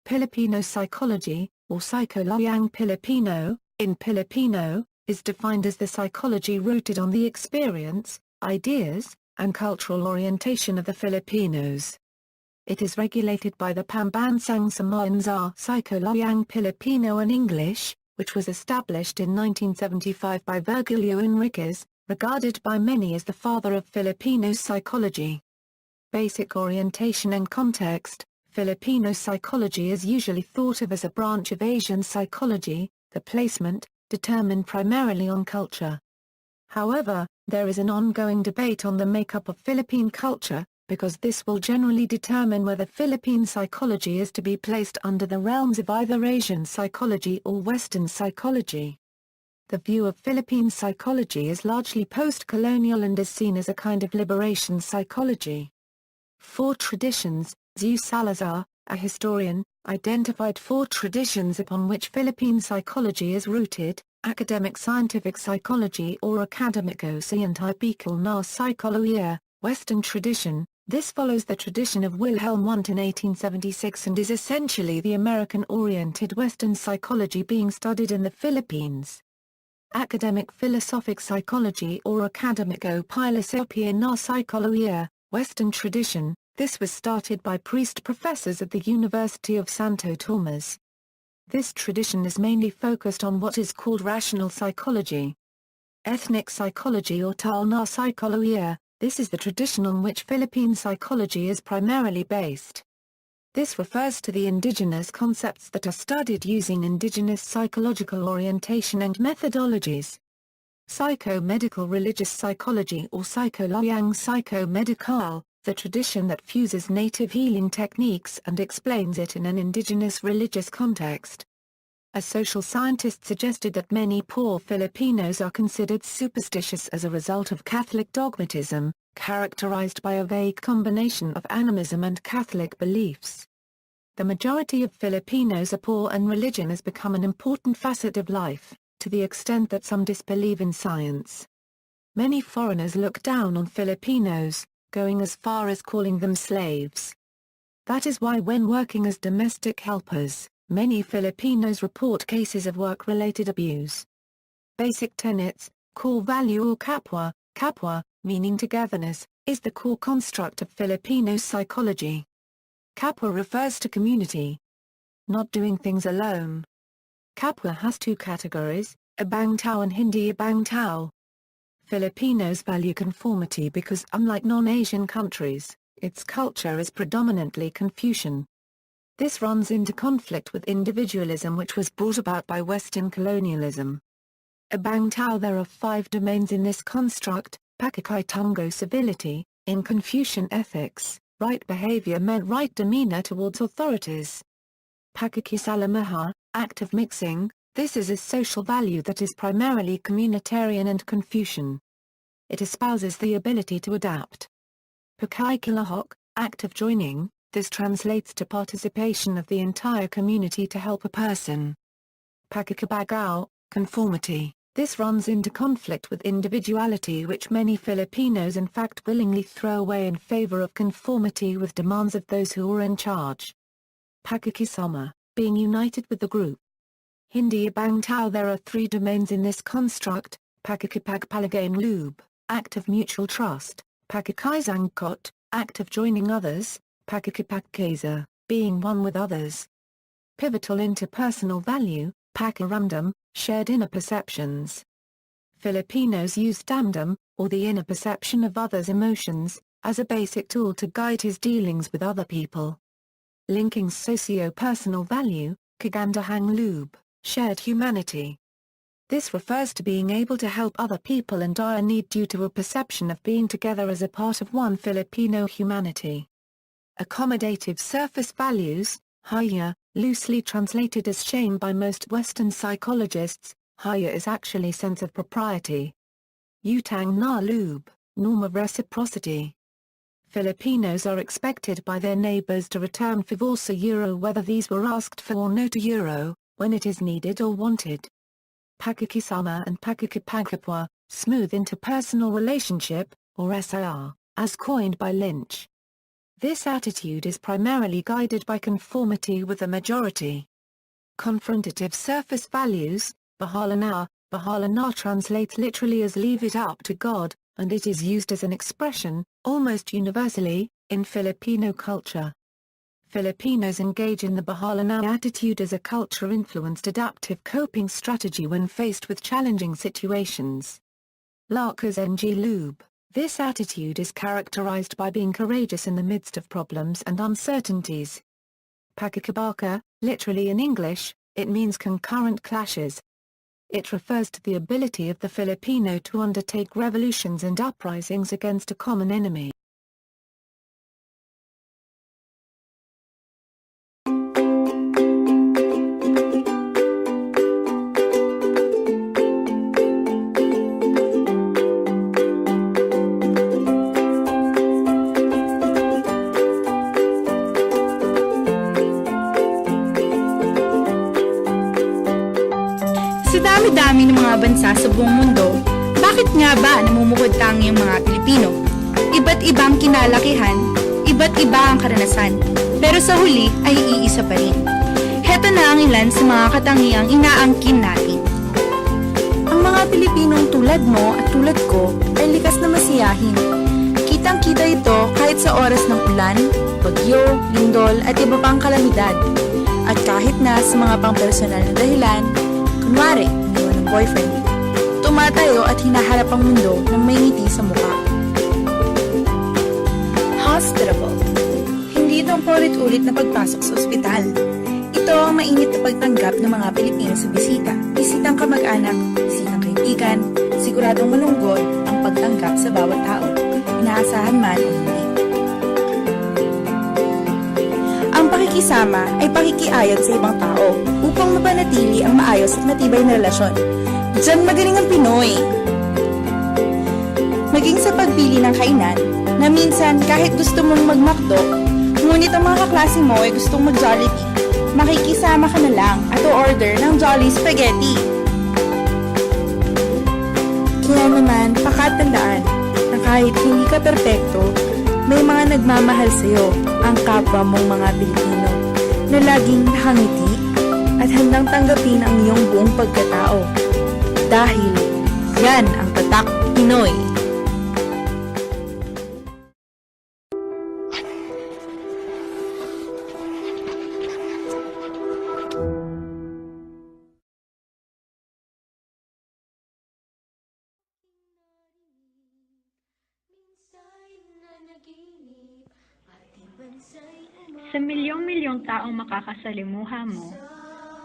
Filipino psychology, or Psychologyang Pilipino, in Filipino, is defined as the psychology rooted on the experience, ideas, and cultural orientation of the Filipinos. It is regulated by the Pambansang Samansar Psychologyang Pilipino in English, which was established in 1975 by Virgilio Enriquez, regarded by many as the father of Filipino psychology. Basic orientation and context. Filipino psychology is usually thought of as a branch of Asian psychology, the placement, determined primarily on culture. However, there is an ongoing debate on the makeup of Philippine culture, because this will generally determine whether Philippine psychology is to be placed under the realms of either Asian psychology or Western psychology. The view of Philippine psychology is largely post-colonial and is seen as a kind of liberation psychology. 4 traditions. Zhu Salazar, a historian, identified 4 traditions upon which Philippine psychology is rooted: academic scientific psychology or academico-scientifical na psychologia, Western tradition. This follows the tradition of Wilhelm Wundt in 1876 and is essentially the American-oriented Western psychology being studied in the Philippines. Academic philosophic psychology or academico-philosophica na psychologia, Western tradition. This was started by priest professors at the University of Santo Tomas. This tradition is mainly focused on what is called rational psychology. Ethnic psychology or tal na psychologia, this is the tradition on which Philippine psychology is primarily based. This refers to the indigenous concepts that are studied using indigenous psychological orientation and methodologies. Psychomedical religious psychology or Psychologyang psychomedical, the tradition that fuses native healing techniques and explains it in an indigenous religious context. A social scientist suggested that many poor Filipinos are considered superstitious as a result of Catholic dogmatism, characterized by a vague combination of animism and Catholic beliefs. The majority of Filipinos are poor and religion has become an important facet of life, to the extent that some disbelieve in science. Many foreigners look down on Filipinos, going as far as calling them slaves. That is why when working as domestic helpers, many Filipinos report cases of work-related abuse. Basic tenets, core value or kapwa, meaning togetherness, is the core construct of Filipino psychology. Kapwa refers to community. Not doing things alone. Kapwa has 2 categories, Abang Tao and Hindi Abang Tao. Filipinos value conformity because unlike non-Asian countries, its culture is predominantly Confucian. This runs into conflict with individualism which was brought about by Western colonialism. Abang Tao. There are 5 domains in this construct: Pakikaitungo civility, in Confucian ethics, right behavior meant right demeanor towards authorities. Pakikisalamaha, act of mixing, this is a social value that is primarily communitarian and Confucian. It espouses the ability to adapt. Pakikilahok, act of joining, this translates to participation of the entire community to help a person. Pakikabagao, conformity, this runs into conflict with individuality which many Filipinos in fact willingly throw away in favor of conformity with demands of those who are in charge. Pakikisama, being united with the group. Hindi Abang Tao. There are 3 domains in this construct: Pakikipagpalagain loob, act of mutual trust; Pakikaisangkot, act of joining others; Pakikipagkaisa, being one with others. Pivotal interpersonal value, Pakiramdam, shared inner perceptions. Filipinos use damdam, or the inner perception of others' emotions, as a basic tool to guide his dealings with other people. Linking socio-personal value, Kagandahang loob, shared humanity. This refers to being able to help other people in dire need due to a perception of being together as a part of one Filipino humanity. Accommodative surface values, Haya, loosely translated as shame by most Western psychologists, Haya is actually sense of propriety. Utang na loob, norm of reciprocity. Filipinos are expected by their neighbors to return favors to euro whether these were asked for or no to euro, when it is needed or wanted. Pakikisama and Pakikipagkapwa, smooth interpersonal relationship, or SIR, as coined by Lynch. This attitude is primarily guided by conformity with the majority. Confrontative surface values, bahala na translates literally as leave it up to God, and it is used as an expression, almost universally, in Filipino culture. Filipinos engage in the bahala na attitude as a culture-influenced adaptive coping strategy when faced with challenging situations. Lakas ng loob. This attitude is characterized by being courageous in the midst of problems and uncertainties. Pakikibaka, literally in English, it means concurrent clashes. It refers to the ability of the Filipino to undertake revolutions and uprisings against a common enemy. Sa dami-dami ng mga bansa sa buong mundo, bakit nga ba namumukod tangi ang mga Pilipino? Iba't ibang kinalakihan, iba't iba ang karanasan, pero sa huli ay iisa pa rin. Heto na ang ilan sa mga katangiang inaangkin natin. Ang mga Pilipinong tulad mo at tulad ko ay likas na masiyahin. Kitang-kita ito kahit sa oras ng ulan, bagyo, lindol at iba pang kalamidad. At kahit na sa mga pang-personal na dahilan, kunwari, iniwan ng boyfriend, tumatayo at hinaharap ang mundo ng may ngiti sa mukha. Hospitable. Hindi ito ang paulit-ulit na pagpasok sa ospital. Ito ang mainit na pagtanggap ng mga Pilipino sa bisita. Bisitang kamag-anak, bisitang kaibigan, siguradong malungkot ang pagtanggap sa bawat tao, inaasahan man o hindi. Ang pakikisama ay pakikiayod sa ibang tao upang mapanatili ang maayos at matibay na relasyon. Diyan magaling ang Pinoy! Maging sa pagpili ng kainan, na minsan kahit gusto mong mag-McDo, ngunit ang mga kaklase mo ay gustong mag-Jollibee, makikisama ka na lang at o-order ng Jolly Spaghetti. Kaya naman, pakatandaan na kahit hindi ka perpekto, may mga nagmamahal sa'yo, ang kapwa mong mga Pilipino, na laging nakangiti at handang tanggapin ang iyong buong pagkatao. Dahil yan ang tatak Pinoy. Sa milyong-milyong taong makakasalimuha mo,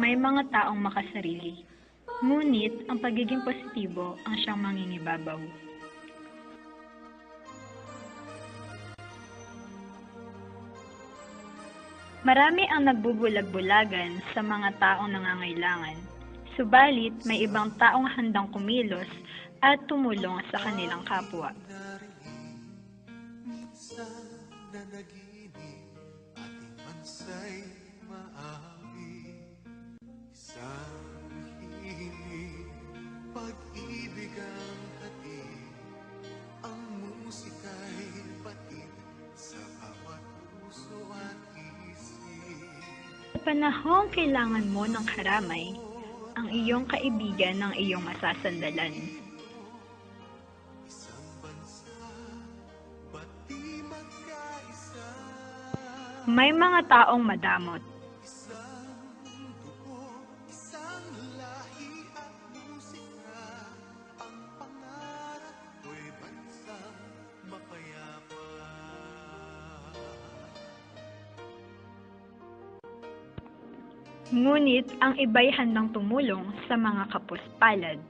may mga taong makasarili. Ngunit, ang pagiging positibo ang siyang mangingibabaw. Marami ang nagbubulag-bulagan sa mga taong nangangailangan. Subalit, may ibang taong handang kumilos at tumulong sa kanilang kapwa. Sa panahong kailangan mo ng karamay, ang iyong kaibigan ang iyong masasandalan. May mga taong madamot. Ngunit ang iba'y handang tumulong sa mga kapuspalad.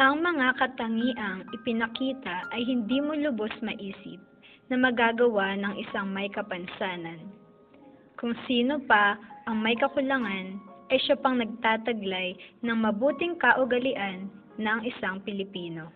Ang mga katangiang ipinakita ay hindi mo lubos maisip na magagawa ng isang may kapansanan. Kung sino pa ang may kakulangan, ay siya pang nagtataglay ng mabuting kaugalian ng isang Pilipino.